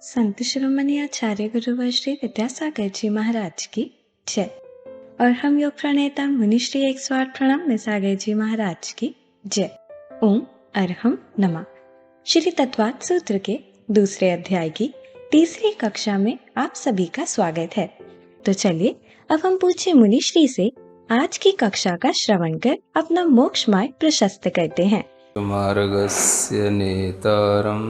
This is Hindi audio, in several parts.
संत शिरोमणि आचार्य गुरुवर श्री विद्यासागर जी महाराज की जय। और हम योग प्रणेता मुनि श्री 108 प्रणम्य सागर जी महाराज की जय। ओम अरहम नमः। श्री तत्वात् सूत्र के दूसरे अध्याय की तीसरी कक्षा में आप सभी का स्वागत है। तो चलिए अब हम पूज्य मुनि श्री से आज की कक्षा का श्रवण कर अपना मोक्ष मार्ग प्रशस्त करते हैं। मार्गस्य नेतारं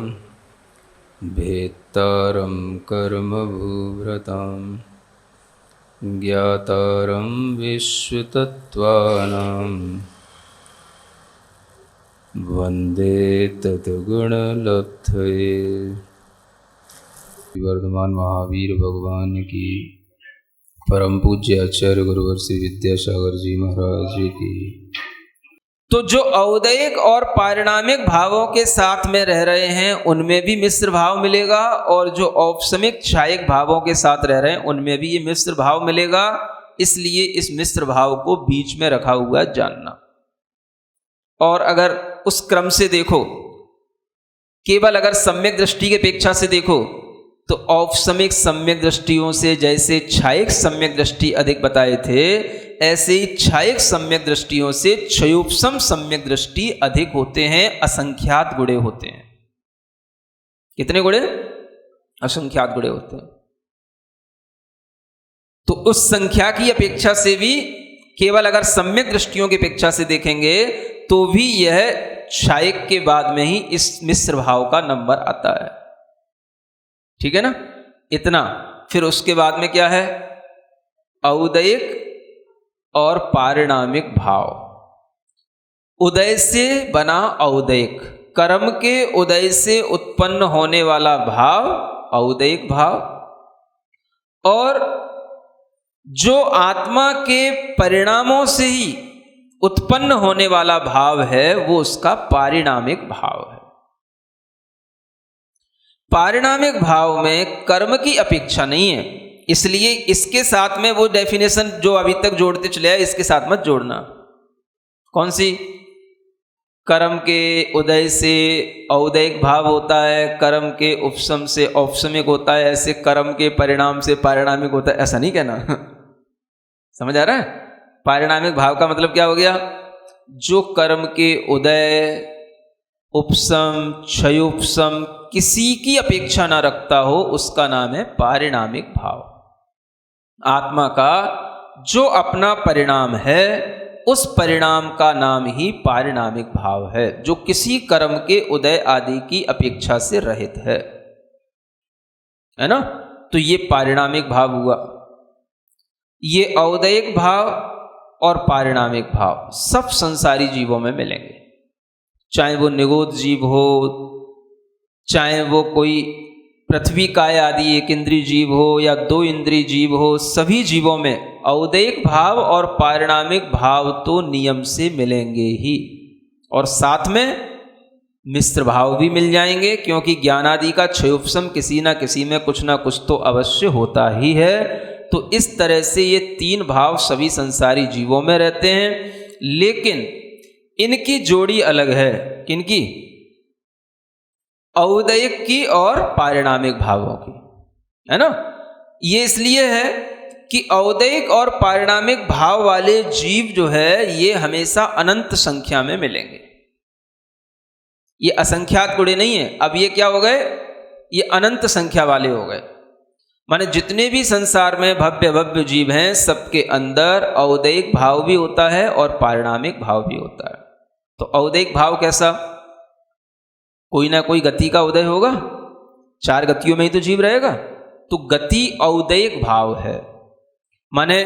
भेत्तारं कर्म भूभृतां ज्ञातारं विश्वतत्त्वानां वन्दे तद्गुणलब्धये। वर्धमान महावीर भगवान की परम पूज्य आचार्य गुरुवर श्री विद्यासागर जी महाराज की। तो जो औदैहिक और पारिणामिक भावों के साथ में रह रहे हैं उनमें भी मिश्र भाव मिलेगा, और जो औपसमिक क्षायिक भावों के साथ रह रहे हैं उनमें भी ये मिश्र भाव मिलेगा। इसलिए इस मिश्र भाव को बीच में रखा हुआ जानना। और अगर उस क्रम से देखो, केवल अगर सम्यक दृष्टि की अपेक्षा से देखो तो औपसमिक सम्यक दृष्टियों से जैसे क्षायिक सम्यक दृष्टि अधिक बताए थे, ऐसे ही क्षायिक सम्यक दृष्टियों से क्षयोपसम सम्यक दृष्टि अधिक होते हैं, असंख्यात गुणे होते हैं। कितने गुणे? असंख्यात गुणे होते हैं। तो उस संख्या की अपेक्षा से भी केवल अगर सम्यक दृष्टियों की अपेक्षा से देखेंगे तो भी यह क्षायिक के बाद में ही इस मिश्र भाव का नंबर आता है। ठीक है ना? इतना। फिर उसके बाद में क्या है? औदैहिक और पारिणामिक भाव। उदय से बना औदैहिक, कर्म के उदय से उत्पन्न होने वाला भाव औदैहिक भाव, और जो आत्मा के परिणामों से ही उत्पन्न होने वाला भाव है वो उसका पारिणामिक भाव है। पारिणामिक भाव में कर्म की अपेक्षा नहीं है, इसलिए इसके साथ में वो डेफिनेशन जो अभी तक जोड़ते चले आए इसके साथ मत जोड़ना। कौन सी? कर्म के उदय से औदैहिक भाव होता है, कर्म के उपशम से औपसमिक होता है, ऐसे कर्म के परिणाम से पारिणामिक होता है, ऐसा नहीं कहना। समझ आ रहा है? पारिणामिक भाव का मतलब क्या हो गया? जो कर्म के उदय, उपशम, क्षयोपशम किसी की अपेक्षा ना रखता हो उसका नाम है पारिणामिक भाव। आत्मा का जो अपना परिणाम है उस परिणाम का नाम ही पारिणामिक भाव है, जो किसी कर्म के उदय आदि की अपेक्षा से रहित है ना? तो ये पारिणामिक भाव हुआ। ये औदैहिक भाव और पारिणामिक भाव सब संसारी जीवों में मिलेंगे, चाहे वो निगोद जीव हो, चाहे वो कोई पृथ्वी काय आदि एक इंद्रिय जीव हो या दो इंद्रिय जीव हो। सभी जीवों में औदैहिक भाव और पारिणामिक भाव तो नियम से मिलेंगे ही, और साथ में मिश्र भाव भी मिल जाएंगे, क्योंकि ज्ञान आदि का क्षयोपशम किसी ना किसी में कुछ ना कुछ तो अवश्य होता ही है। तो इस तरह से ये तीन भाव सभी संसारी जीवों में रहते हैं, लेकिन इनकी जोड़ी अलग है। किनकी? औदैहिक की और पारिणामिक भावों की, है ना? ये इसलिए है कि औदैहिक और पारिणामिक भाव वाले जीव जो है ये हमेशा अनंत संख्या में मिलेंगे। ये असंख्यात गुणे नहीं है। अब ये क्या हो गए? ये अनंत संख्या वाले हो गए। माने जितने भी संसार में भव्य भव्य जीव हैं सबके अंदर औदैहिक भाव भी होता है और पारिणामिक भाव भी होता है। तो औदैहिक भाव कैसा? कोई ना कोई गति का उदय होगा, चार गतियों में ही तो जीव रहेगा, तो गति औदैहिक भाव है। माने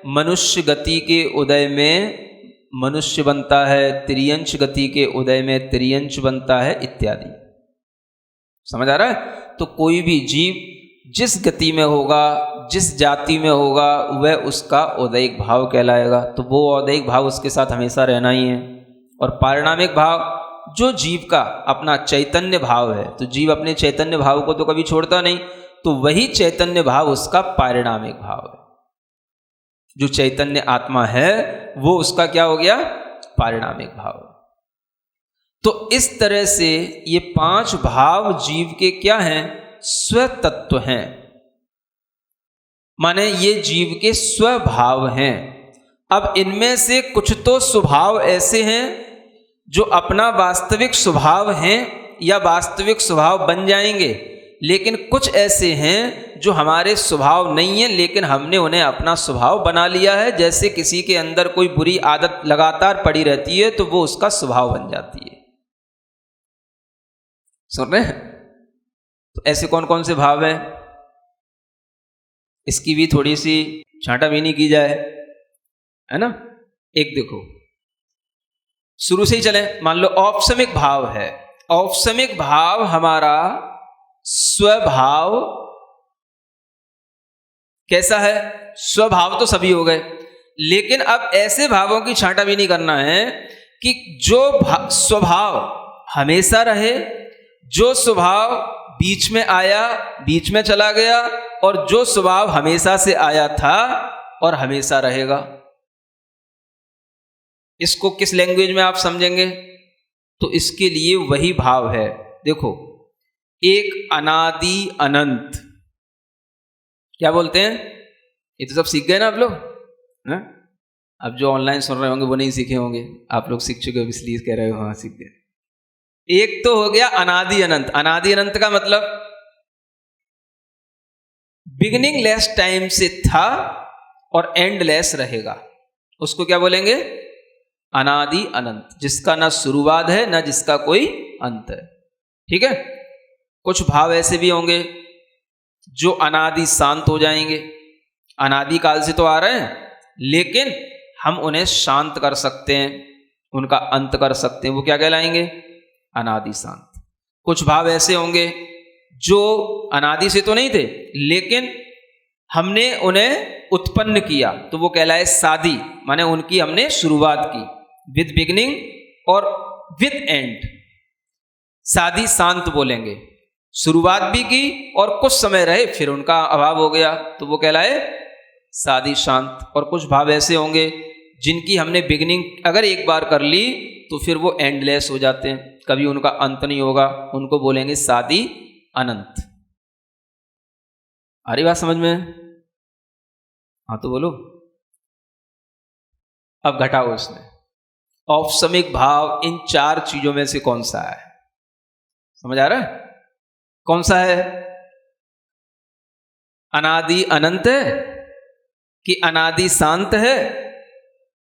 मनुष्य गति के उदय में मनुष्य बनता है, त्रियंश गति के उदय में त्रियंश बनता है, इत्यादि। समझ आ रहा है? तो कोई भी जीव जिस गति में होगा, जिस जाति में होगा, वह उसका औदैहिक भाव कहलाएगा। तो वो औदैहिक भाव उसके साथ हमेशा रहना ही है। और पारिणामिक भाव जो जीव का अपना चैतन्य भाव है, तो जीव अपने चैतन्य भाव को तो कभी छोड़ता नहीं, तो वही चैतन्य भाव उसका पारिणामिक भाव है। जो चैतन्य आत्मा है वो उसका क्या हो गया? पारिणामिक भाव। तो इस तरह से ये पांच भाव जीव के क्या हैं? स्वतत्व हैं, माने ये जीव के स्वभाव हैं। अब इनमें से कुछ तो स्वभाव ऐसे हैं जो अपना वास्तविक स्वभाव हैं या वास्तविक स्वभाव बन जाएंगे, लेकिन कुछ ऐसे हैं जो हमारे स्वभाव नहीं है लेकिन हमने उन्हें अपना स्वभाव बना लिया है। जैसे किसी के अंदर कोई बुरी आदत लगातार पड़ी रहती है तो वो उसका स्वभाव बन जाती है। सुन रहे हैं? तो ऐसे कौन कौन से भाव हैं, इसकी भी थोड़ी सी छांटाबीनी की जाए, है ना। एक देखो, शुरू से ही चले। मान लो औपसमिक भाव है। औपसमिक भाव हमारा स्वभाव कैसा है? स्वभाव तो सभी हो गए, लेकिन अब ऐसे भावों की छांटाबीनी करना है कि जो स्वभाव हमेशा रहे, जो स्वभाव बीच में आया बीच में चला गया, और जो स्वभाव हमेशा से आया था और हमेशा रहेगा। इसको किस लैंग्वेज में आप समझेंगे? तो इसके लिए वही भाव है। देखो, एक अनादि अनंत, क्या बोलते हैं? ये तो सब सीख गए ना आप लोग, है? अब जो ऑनलाइन सुन रहे होंगे वो नहीं सीखे होंगे, आप लोग सीख चुके हो इसलिए कह रहे हो हाँ सीख गए। एक तो हो गया अनादि अनंत। अनादि अनंत का मतलब बिगिनिंग लेस टाइम से था और एंड लेस रहेगा, उसको क्या बोलेंगे? अनादि अनंत, जिसका ना शुरुआत है ना जिसका कोई अंत है। ठीक है। कुछ भाव ऐसे भी होंगे जो अनादि शांत हो जाएंगे। अनादि काल से तो आ रहे हैं लेकिन हम उन्हें शांत कर सकते हैं, उनका अंत कर सकते हैं, वो क्या कहलाएंगे? अनादि शांत। कुछ भाव ऐसे होंगे जो अनादि से तो नहीं थे लेकिन हमने उन्हें उत्पन्न किया, तो वो कहलाए सादी, माने उनकी हमने शुरुआत की, विद बिगिनिंग और विद एंड। सादी शांत बोलेंगे, शुरुआत भी की और कुछ समय रहे फिर उनका अभाव हो गया, तो वो कहलाए सादी शांत। और कुछ भाव ऐसे होंगे जिनकी हमने बिगिनिंग अगर एक बार कर ली तो फिर वो एंडलेस हो जाते हैं, कभी उनका अंत नहीं होगा, उनको बोलेंगे सादी अनंत। आ रही बात समझ में? हाँ तो बोलो। अब घटाओ उसमें औपसमिक भाव इन चार चीजों में से कौन सा है? समझ आ रहा है? कौन सा है? अनादि अनंत है कि अनादि शांत है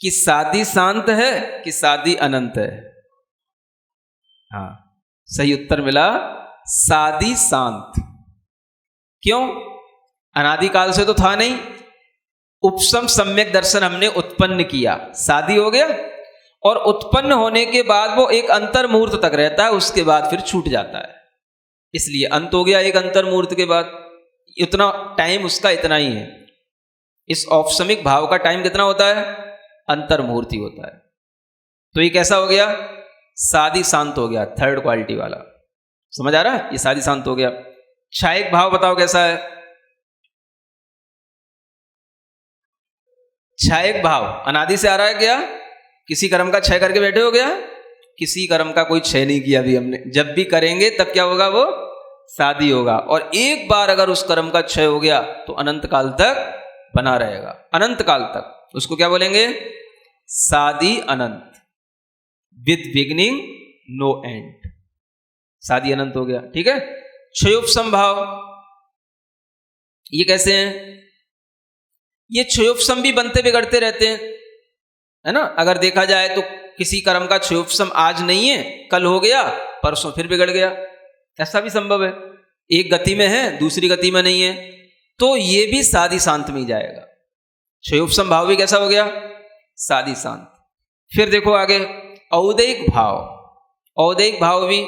कि सादी शांत है कि सादी अनंत है? हाँ, सही उत्तर मिला, सादी शांत। क्यों? अनादि काल से तो था नहीं, उपसम सम्यक दर्शन हमने उत्पन्न किया, शादी हो गया, और उत्पन्न होने के बाद वो एक अंतर मुहूर्त तक रहता है, उसके बाद फिर छूट जाता है, इसलिए अंत हो गया एक अंतर मुहूर्त के बाद। इतना टाइम उसका इतना ही है। इस औपसमिक भाव का टाइम कितना होता है? अंतर मुहूर्त ही होता है। तो ये कैसा हो गया? शादी शांत हो गया, थर्ड क्वालिटी वाला। समझ आ रहा है? ये शादी शांत हो गया। क्षायक भाव बताओ कैसा है? क्षायक भाव अनादि से आ रहा है क्या? किसी कर्म का क्षय करके बैठे हो गया? किसी कर्म का कोई क्षय नहीं किया अभी हमने। जब भी करेंगे तब क्या होगा? वो शादी होगा। और एक बार अगर उस कर्म का क्षय हो गया तो अनंत काल तक बना रहेगा, अनंत काल तक। उसको क्या बोलेंगे? शादी अनंत, विद बिगिनिंग नो एंड। शादी अनंत हो गया। ठीक है। क्षयोपसम भाव, ये कैसे हैं? ये क्षयोपसम भी बनते बिगड़ते रहते हैं, है ना। अगर देखा जाए तो किसी कर्म का क्षयोपसम आज नहीं है, कल हो गया, परसों फिर बिगड़ गया, ऐसा भी संभव है। एक गति में है दूसरी गति में नहीं है, तो ये भी शादी शांत में ही जाएगा। क्षयोपसम भाव भी कैसा हो गया? शादी शांत। फिर देखो आगे औदैहिक भाव। औदैहिक भाव भी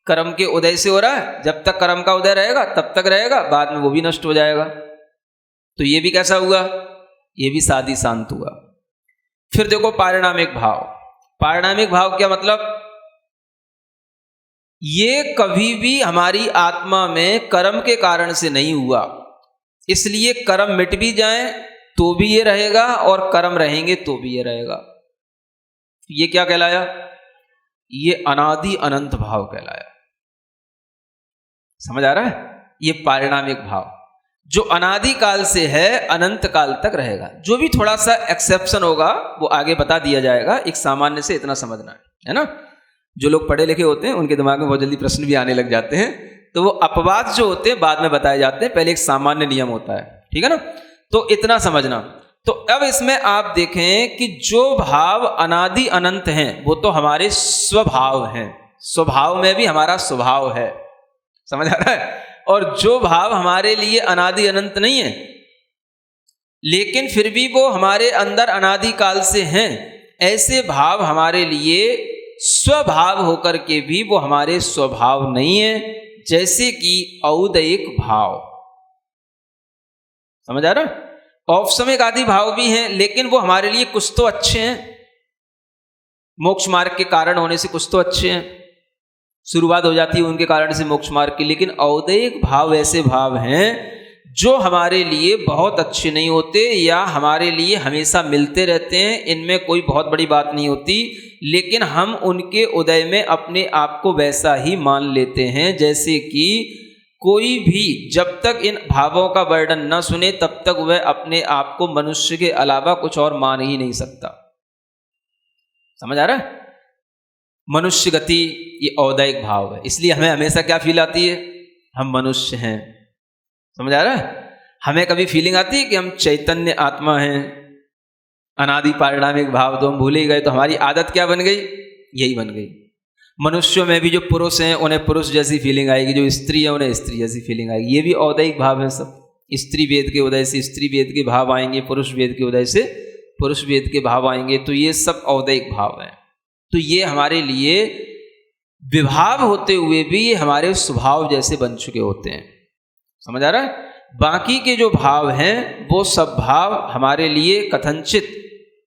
कर्म के उदय से हो रहा है, जब तक कर्म का उदय रहेगा तब तक रहेगा, बाद में वो भी नष्ट हो जाएगा। तो ये भी कैसा हुआ? ये भी शादी शांत हुआ। फिर देखो पारिणामिक भाव। पारिणामिक भाव क्या मतलब? ये कभी भी हमारी आत्मा में कर्म के कारण से नहीं हुआ, इसलिए कर्म मिट भी जाए तो भी ये रहेगा और कर्म रहेंगे तो भी ये रहेगा। ये क्या कहलाया? ये अनादि अनंत भाव कहलाया। समझ आ रहा है? ये पारिणामिक भाव जो अनादिकाल से है अनंत काल तक रहेगा। जो भी थोड़ा सा एक्सेप्शन होगा वो आगे बता दिया जाएगा, एक सामान्य से इतना समझना है ना। जो लोग पढ़े लिखे होते हैं उनके दिमाग में बहुत जल्दी प्रश्न भी आने लग जाते हैं, तो वो अपवाद जो होते हैं बाद में बताए जाते हैं, पहले एक सामान्य नियम होता है, ठीक है ना। तो इतना समझना। तो अब इसमें आप देखें कि जो भाव अनादि अनंत हैं वो तो हमारे स्वभाव हैं, स्वभाव में भी हमारा स्वभाव है, समझ आ रहा है। और जो भाव हमारे लिए अनादि अनंत नहीं है लेकिन फिर भी वो हमारे अंदर अनादि काल से हैं, ऐसे भाव हमारे लिए स्वभाव होकर के भी वो हमारे स्वभाव नहीं है, जैसे कि औदैहिक भाव, समझ आ रहा है। औपसमिक आदि भाव भी हैं लेकिन वो हमारे लिए कुछ तो अच्छे हैं, मोक्ष मार्ग के कारण होने से कुछ तो अच्छे हैं, शुरुआत हो जाती है उनके कारण से मोक्ष मार्ग की। लेकिन औदैहिक भाव ऐसे भाव हैं जो हमारे लिए बहुत अच्छे नहीं होते या हमारे लिए हमेशा मिलते रहते हैं, इनमें कोई बहुत बड़ी बात नहीं होती, लेकिन हम उनके उदय में अपने आप को वैसा ही मान लेते हैं जैसे कि कोई भी जब तक इन भावों का वर्णन न सुने तब तक वह अपने आप को मनुष्य के अलावा कुछ और मान ही नहीं सकता। समझ आ रहा है। मनुष्य गति ये औदैहिक भाव है, इसलिए हमें हमेशा क्या फील आती है, हम मनुष्य हैं। समझ आ रहा है। हमें कभी फीलिंग आती है कि हम चैतन्य आत्मा हैं। अनादि पारिणामिक भाव तो हम भूल ही गए, तो हमारी आदत क्या बन गई, यही बन गई। मनुष्यों में भी जो पुरुष हैं उन्हें पुरुष जैसी फीलिंग आएगी, जो स्त्री है उन्हें स्त्री जैसी फीलिंग आएगी। ये भी औदैहिक भाव है सब। स्त्री वेद के उदय से स्त्री वेद के भाव आएंगे, पुरुष वेद के उदय से पुरुष वेद के भाव आएंगे, तो ये सब औदैहिक भाव हैं। तो ये हमारे लिए विभाव होते हुए भी ये हमारे स्वभाव जैसे बन चुके होते हैं। समझ आ रहा है। बाकी के जो भाव हैं वो सब भाव हमारे लिए कथनचित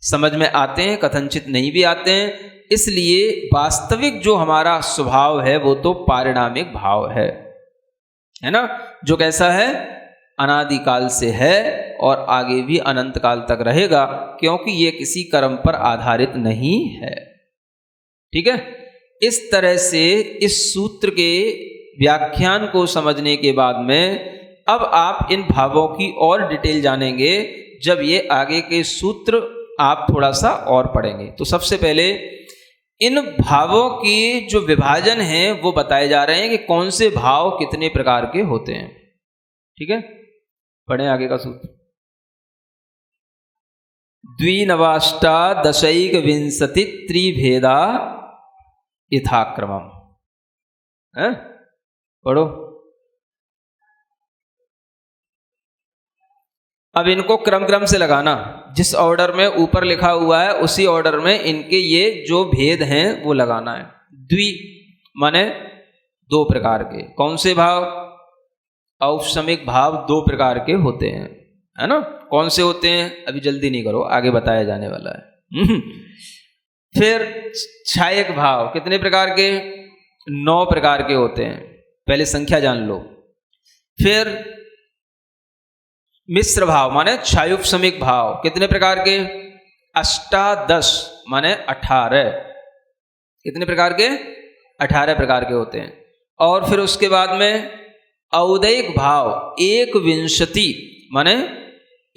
समझ में आते हैं, कथनचित नहीं भी आते हैं। इसलिए वास्तविक जो हमारा स्वभाव है वो तो पारिणामिक भाव है ना, जो कैसा है, अनादिकाल से है और आगे भी अनंत काल तक रहेगा, क्योंकि ये किसी कर्म पर आधारित नहीं है। ठीक है। इस तरह से इस सूत्र के व्याख्यान को समझने के बाद में अब आप इन भावों की और डिटेल जानेंगे जब ये आगे के सूत्र आप थोड़ा सा और पढ़ेंगे। तो सबसे पहले इन भावों की जो विभाजन है वो बताए जा रहे हैं कि कौन से भाव कितने प्रकार के होते हैं। ठीक है, पढ़ें आगे का सूत्र। द्विनवाष्टादशैक विंशति त्रिभेदा यथाक्रमम्। पढ़ो। अब इनको क्रम क्रम से लगाना, जिस ऑर्डर में ऊपर लिखा हुआ है उसी ऑर्डर में इनके ये जो भेद हैं वो लगाना है। द्वि माने दो प्रकार के। कौन से भाव? औपसमिक भाव दो प्रकार के होते हैं, है ना। कौन से होते हैं? अभी जल्दी नहीं करो, आगे बताया जाने वाला है। फिर छायक भाव कितने प्रकार के? 9 प्रकार के होते हैं, पहले संख्या जान लो। फिर मिश्र भाव माने छायोपसमिक भाव कितने प्रकार के? अष्टादश माने 18। कितने प्रकार के? 18 प्रकार के होते हैं। और फिर उसके बाद में औदैहिक भाव 21 माने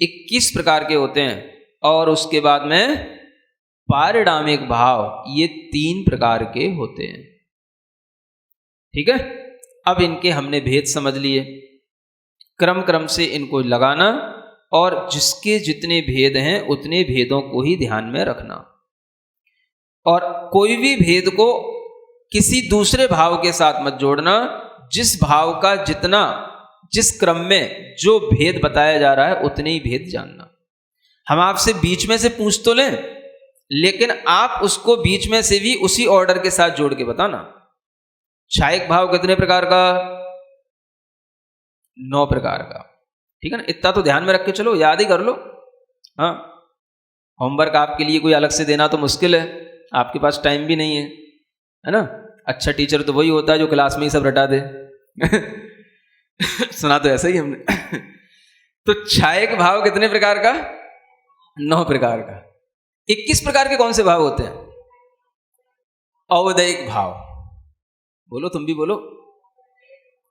21 प्रकार के होते हैं। और उसके बाद में पारिणामिक भाव ये 3 प्रकार के होते हैं। ठीक है। अब इनके हमने भेद समझ लिए, क्रम क्रम से इनको लगाना और जिसके जितने भेद हैं उतने भेदों को ही ध्यान में रखना, और कोई भी भेद को किसी दूसरे भाव के साथ मत जोड़ना। जिस भाव का जितना, जिस क्रम में जो भेद बताया जा रहा है उतने ही भेद जानना। हम आपसे बीच में से पूछ तो लें, लेकिन आप उसको बीच में से भी उसी ऑर्डर के साथ जोड़ के बताना। छायक भाव कितने प्रकार का? 9 प्रकार का। ठीक है ना। इतना तो ध्यान में रख के चलो, याद ही कर लो। हाँ, होमवर्क आपके लिए कोई अलग से देना तो मुश्किल है, आपके पास टाइम भी नहीं है ना। अच्छा टीचर तो वही होता है जो क्लास में ही सब रटा दे। सुना तो ऐसा ही हमने। तो छायक भाव कितने प्रकार का? 9 प्रकार का। 21 प्रकार के कौन से भाव होते हैं? औदैहिक भाव। बोलो, तुम भी बोलो,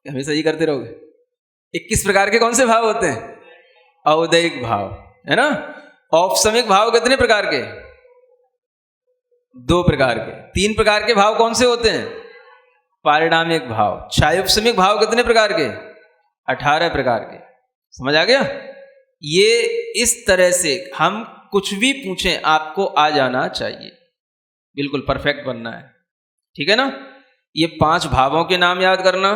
हमेशा ही करते रहोगे। 21 प्रकार के कौन से भाव होते हैं? औदैहिक भाव, है ना। औपसमिक भाव कितने प्रकार के? 2 प्रकार के। 3 प्रकार के भाव कौन से होते हैं? पारिणामिक भाव। छायोपसमिक भाव कितने प्रकार के? 18 प्रकार के। समझ आ गया? ये इस तरह से हम कुछ भी पूछें आपको आ जाना चाहिए, बिल्कुल परफेक्ट बनना है, ठीक है ना। ये 5 भावों के नाम याद करना,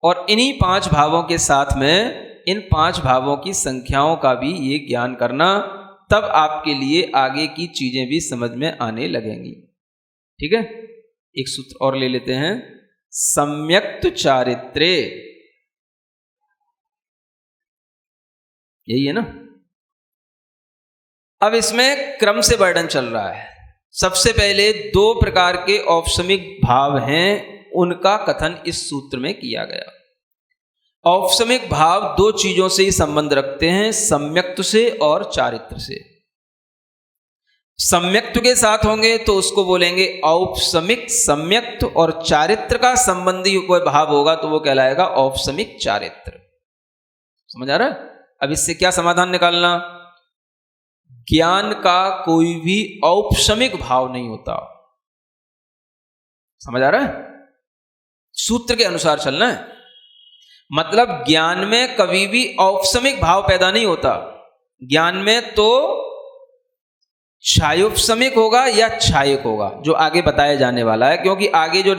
और इन्हीं 5 भावों के साथ में इन 5 भावों की संख्याओं का भी ये ज्ञान करना, तब आपके लिए आगे की चीजें भी समझ में आने लगेंगी, ठीक है। एक सूत्र और ले लेते हैं, सम्यक्त चारित्र्य, यही है ना। अब इसमें क्रम से वर्णन चल रहा है। सबसे पहले 2 प्रकार के औपसमिक भाव हैं, उनका कथन इस सूत्र में किया गया। औपसमिक भाव 2 चीजों से ही संबंध रखते हैं, सम्यक्त से और चारित्र से। सम्यक्त के साथ होंगे तो उसको बोलेंगे औपसमिक सम्यक्त, और चारित्र का संबंधी कोई भाव होगा तो वो कहलाएगा औपसमिक चारित्र। समझ आ रहा है? अब इससे क्या समाधान निकालना? ज्ञान का कोई भी औपसमिक भाव नहीं होता। समझ आ रहा है? सूत्र के अनुसार चलना है। मतलब ज्ञान में कभी भी औपसमिक भाव पैदा नहीं होता। ज्ञान में तो छायोपसमिक होगा या छायक होगा, जो आगे बताया जाने वाला है, क्योंकि आगे जो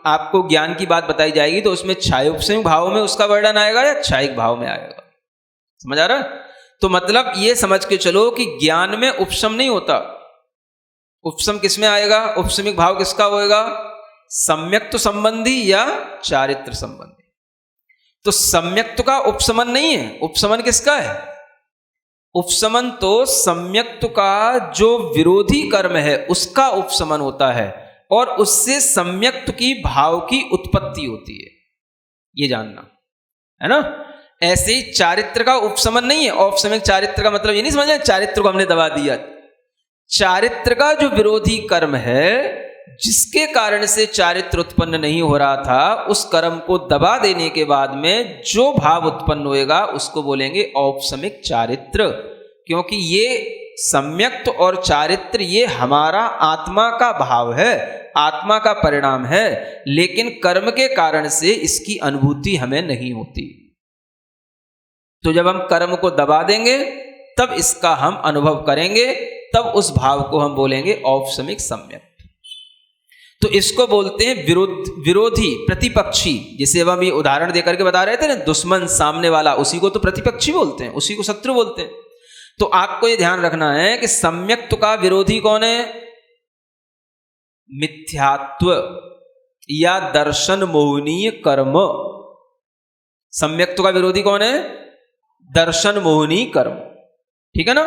आपको ज्ञान की बात बताई जाएगी तो उसमें छायोपसमिक भाव में उसका वर्णन आएगा या छायक भाव में आएगा। समझ आ रहा है? तो मतलब ये समझ के चलो कि ज्ञान में उपसम नहीं होता। उपसम किसमें आएगा? उपसमिक भाव किसका होएगा? सम्यक्त संबंधी या चारित्र संबंधी। तो सम्यक्त का उपसमन नहीं है। उपसमन किसका है? उपसमन तो सम्यक्त का जो विरोधी कर्म है उसका उपसमन होता है, और उससे सम्यक्त की भाव की उत्पत्ति होती है, ये जानना है ना। ऐसे ही चारित्र का उपसमन नहीं है। औपसमिक चारित्र का मतलब ये नहीं समझना चारित्र को हमने दबा दिया। चारित्र का जो विरोधी कर्म है, जिसके कारण से चारित्र उत्पन्न नहीं हो रहा था, उस कर्म को दबा देने के बाद में जो भाव उत्पन्न होएगा उसको बोलेंगे औपसमिक चारित्र। क्योंकि ये सम्यक्त और चारित्र ये हमारा आत्मा का भाव है, आत्मा का परिणाम है, लेकिन कर्म के कारण से इसकी अनुभूति हमें नहीं होती। तो जब हम कर्म को दबा देंगे तब इसका हम अनुभव करेंगे, तब उस भाव को हम बोलेंगे औपसमिक सम्यक्त। तो इसको बोलते हैं विरोधी, प्रतिपक्षी। जिसे अब हम ये उदाहरण देकर के बता रहे थे ना, दुश्मन सामने वाला, उसी को तो प्रतिपक्षी बोलते हैं, उसी को शत्रु बोलते हैं। तो आपको ये ध्यान रखना है कि सम्यक्त का विरोधी कौन है? मिथ्यात्व या दर्शन मोहनीय कर्म। सम्यक्त का विरोधी कौन है? दर्शन मोहनी कर्म, ठीक है ना।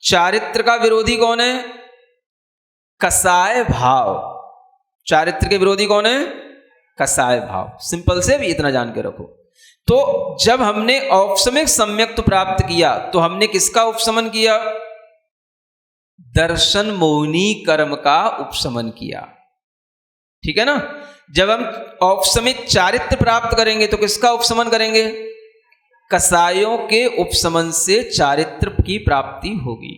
चारित्र का विरोधी कौन है? कसाय भाव। चारित्र के विरोधी कौन है? कसाय भाव। सिंपल से भी इतना जान के रखो। तो जब हमने औपसमिक सम्यक्त प्राप्त किया तो हमने किसका उपशमन किया? दर्शन मोहनी कर्म का उपशमन किया, ठीक है ना। जब हम औपसमिक चारित्र प्राप्त करेंगे तो किसका उपशमन करेंगे? कसायों के उपशमन से चारित्र की प्राप्ति होगी,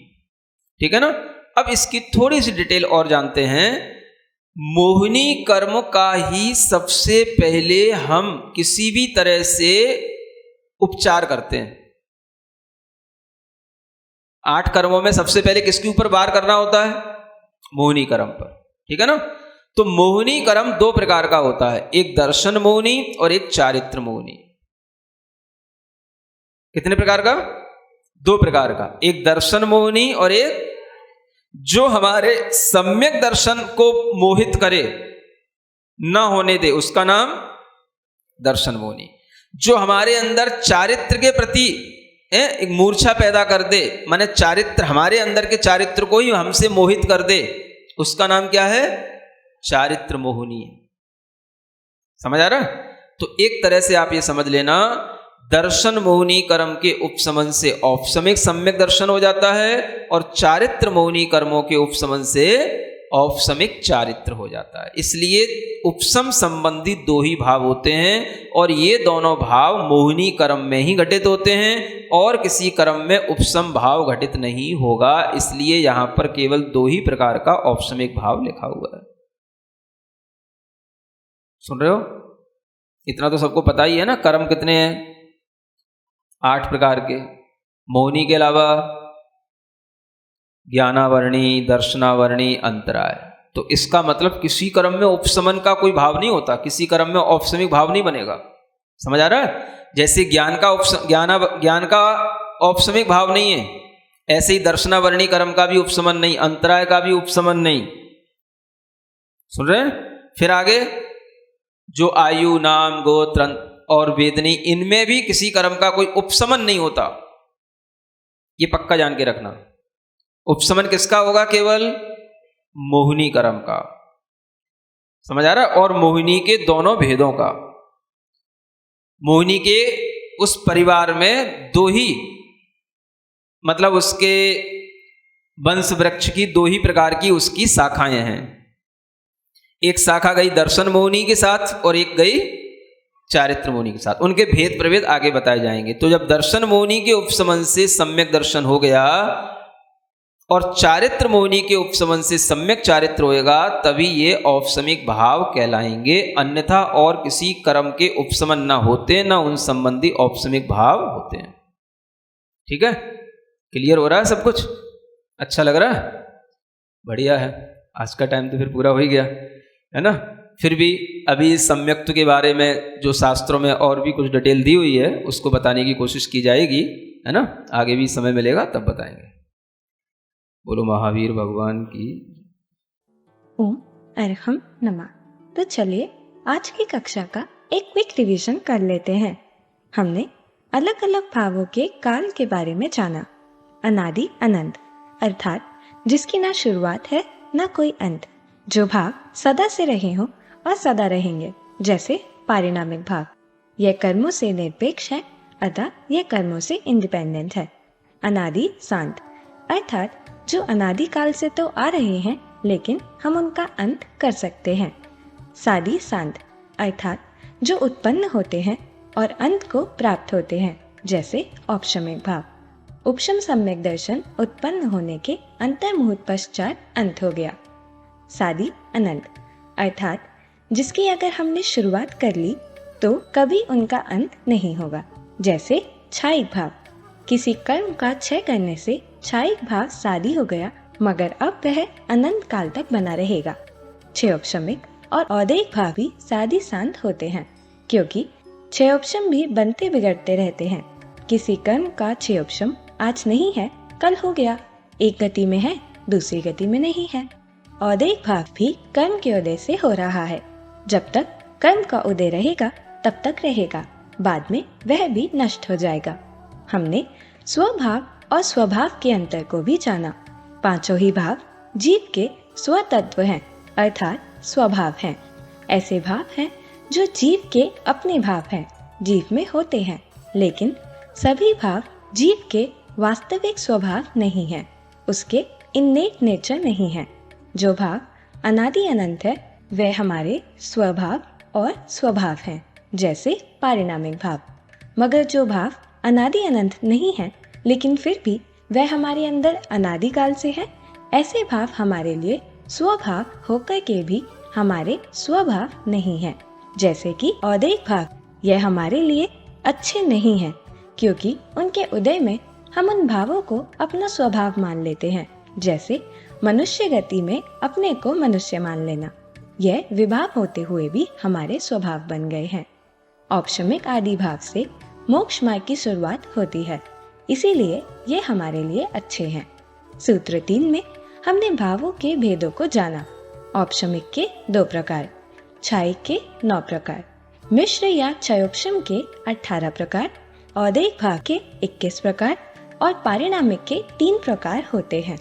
ठीक है ना। अब इसकी थोड़ी सी डिटेल और जानते हैं। मोहिनी कर्म का ही सबसे पहले हम किसी भी तरह से उपचार करते हैं। 8 कर्मों में सबसे पहले किसके ऊपर वार करना होता है? मोहिनी कर्म पर, ठीक है ना। तो मोहिनी कर्म 2 प्रकार का होता है, एक दर्शन मोहिनी और एक चारित्र मोहिनी। कितने प्रकार का? 2 प्रकार का, एक दर्शन मोहिनी और एक जो हमारे सम्यक दर्शन को मोहित करे, न होने दे, उसका नाम दर्शन मोहिनी। जो हमारे अंदर चारित्र के प्रति एक मूर्छा पैदा कर दे, माने चारित्र, हमारे अंदर के चारित्र को ही हमसे मोहित कर दे, उसका नाम क्या है? चारित्र मोहिनी। समझ आ रहा है? तो एक तरह से आप ये समझ लेना, दर्शन मोहिनी कर्म के उपशमन से औपसमिक सम्यक दर्शन हो जाता है, और चारित्र मोहिनी कर्मों के उपशमन से औपसमिक चारित्र हो जाता है। इसलिए उपसम संबंधी दो ही भाव होते हैं और ये दोनों भाव मोहिनी कर्म में ही घटित होते हैं और किसी कर्म में उपसम भाव घटित नहीं होगा। इसलिए यहां पर केवल दो ही प्रकार का औपसमिक भाव लिखा हुआ है। सुन रहे हो? इतना तो सबको पता ही है ना। कर्म कितने हैं? 8 प्रकार के। मोहिनी के अलावा ज्ञानावर्णी, दर्शनावर्णी, अंतराय। तो इसका मतलब किसी कर्म में उपशमन का कोई भाव नहीं होता, किसी कर्म में औपसमिक भाव नहीं बनेगा। समझ आ रहा है? जैसे ज्ञान का औपसमिक भाव नहीं है, ऐसे ही दर्शनावर्णी कर्म का भी उपशमन नहीं, अंतराय का भी उपशमन नहीं। सुन रहे हैं? फिर आगे जो आयु, नाम, गोत्र और वेदनी, इनमें भी किसी कर्म का कोई उपशमन नहीं होता। ये पक्का जान के रखना। उपशमन किसका होगा? केवल मोहिनी कर्म का। समझ आ रहा है? और मोहिनी के दोनों भेदों का। मोहिनी के उस परिवार में दो ही, मतलब उसके वंश वृक्ष की दो ही प्रकार की उसकी शाखाएं हैं। एक शाखा गई दर्शन मोहिनी के साथ और एक गई चारित्र मोहिनी के साथ। उनके भेद प्रभेद आगे बताए जाएंगे। तो जब दर्शन मोहिनी के उपशमन से सम्यक दर्शन हो गया और चारित्र मोहिनी के उपशमन से सम्यक चारित्र होएगा, तभी ये औपसमिक भाव कहलाएंगे। अन्यथा और किसी कर्म के उपशमन ना होते, ना उन संबंधी औपसमिक भाव होते हैं। ठीक है? क्लियर हो रहा है सब कुछ? अच्छा लग रहा है? बढ़िया है। आज का टाइम तो फिर पूरा हो ही गया है ना। फिर भी अभी सम्यक्त्व के बारे में जो शास्त्रों में और भी कुछ डिटेल दी हुई है उसको बताने की कोशिश की जाएगी, है ना। आगे भी समय मिलेगा तब बताएंगे। बोलो महावीर भगवान की। ओम अरहम नमः। तो चलिए आज की कक्षा का एक क्विक रिवीजन कर लेते हैं। हमने अलग अलग भावों के काल के बारे में जाना। अनादि अनंत अर्थात जिसकी ना शुरुआत है ना कोई अंत, जो भाव सदा से रहे हों और सदा रहेंगे, जैसे पारिणामिक भाव। यह कर्मों से निरपेक्ष है, अतः यह कर्मों से इंडिपेंडेंट है। अनादि शांत अर्थात जो अनादि काल से तो आ रहे हैं लेकिन हम उनका अंत कर सकते हैं। सादी शांत अर्थात जो उत्पन्न होते हैं और अंत को प्राप्त होते हैं, जैसे औपशमिक भाव। उपशम सम्यक दर्शन उत्पन्न होने के अंतर्मुहूर्त पश्चात अंत हो गया। सादी अनंत अर्थात जिसकी अगर हमने शुरुआत कर ली तो कभी उनका अंत नहीं होगा, जैसे क्षयिक भाव। किसी कर्म का क्षय करने से क्षयिक भाव सादी हो गया, मगर अब वह अनंत काल तक बना रहेगा। क्षयोपशमिक और औदैहिक भाव भी सादी शांत होते हैं, क्योंकि क्षयोपशम भी बनते बिगड़ते रहते हैं। किसी कर्म का क्षयोपशम आज नहीं है, कल हो गया। एक गति में है, दूसरी गति में नहीं है। औदैहिक भाव भी कर्म के उदय से हो रहा है। जब तक कर्म का उदय रहेगा तब तक रहेगा, बाद में वह भी नष्ट हो जाएगा। हमने स्वभाव और स्वभाव के अंतर को भी जाना। पांचों ही भाव जीव के स्वतत्व हैं, अर्थात स्वभाव हैं। ऐसे भाव हैं जो जीव के अपने भाव हैं, जीव में होते हैं, लेकिन सभी भाव जीव के वास्तविक स्वभाव नहीं हैं, उसके इन्नेट नेचर नहीं है। जो भाव अनादि अनंत है वह हमारे स्वभाव और स्वभाव हैं, जैसे पारिणामिक भाव। मगर जो भाव अनादि अनंत नहीं है लेकिन फिर भी वह हमारे अंदर अनादिकाल से है, ऐसे भाव हमारे लिए स्वभाव होकर के भी हमारे स्वभाव नहीं है। जैसे कि औदैहिक भाव, यह हमारे लिए अच्छे नहीं है, क्योंकि उनके उदय में हम उन भावों को अपना स्वभाव मान लेते हैं, जैसे मनुष्य गति में अपने को मनुष्य मान लेना। यह विभाव होते हुए भी हमारे स्वभाव बन गए हैं। औपशमिक आदि भाव से मोक्ष मार्ग की शुरुआत होती है, इसीलिए ये हमारे लिए अच्छे हैं। सूत्र 3 में हमने भावों के भेदों को जाना। औपशमिक के 2 प्रकार, क्षयिक के 9 प्रकार, मिश्र या क्षयोपशम के 18 प्रकार, औदैहिक भाव के 21 प्रकार और पारिणामिक के 3 प्रकार होते हैं।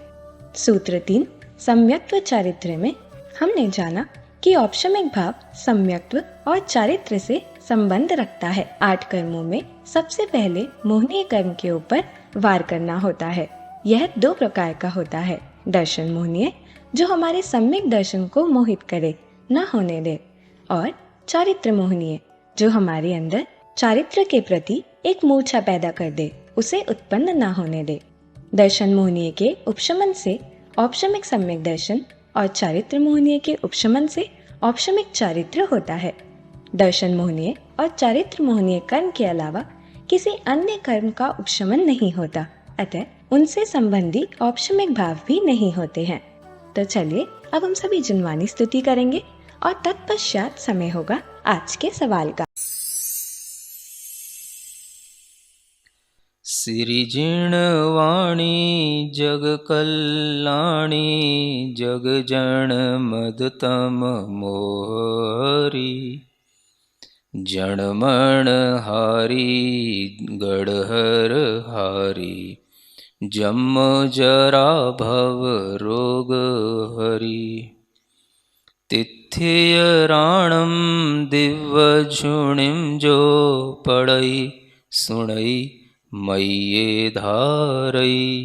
सूत्र 3 सम्यक्त्व चारित्र में हमने जाना कि औपशमिक भाव सम्यक्त्व और चारित्र से संबंध रखता है। 8 कर्मों में सबसे पहले मोहनीय कर्म के ऊपर वार करना होता है। यह 2 प्रकार का होता है, दर्शन मोहनीय जो हमारे सम्यक दर्शन को मोहित करे, न होने दे, और चारित्र मोहनीय, जो हमारे अंदर चारित्र के प्रति एक मूर्छा पैदा कर दे, उसे उत्पन्न न होने दे। दर्शन मोहनीय के उपशमन से औपशमिक सम्यक दर्शन और चारित्र मोहनीय के उपशमन से औपशमिक चारित्र होता है। दर्शन मोहनीय और चारित्र मोहनीय कर्म के अलावा किसी अन्य कर्म का उपशमन नहीं होता, अतः उनसे संबंधी औपशमिक भाव भी नहीं होते हैं। तो चलिए अब हम सभी जिनवानी स्तुति करेंगे और तत्पश्चात समय होगा आज के सवाल का। श्री जिणवाणी जग कल्याणी जग जन मदतम मोहरी जणमण हारी गढ़हर हारी जम जरा भव रोग हरि तिथियराणम दिव्य झुणिम जो पड़ई सुणई मय्ये धारई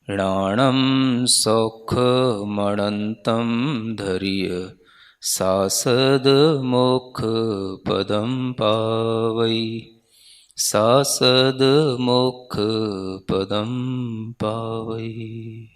राणम सौख मणंतम धरिय सासद मोक्ष पदम पावई सासद मोक्ष पदम पावई।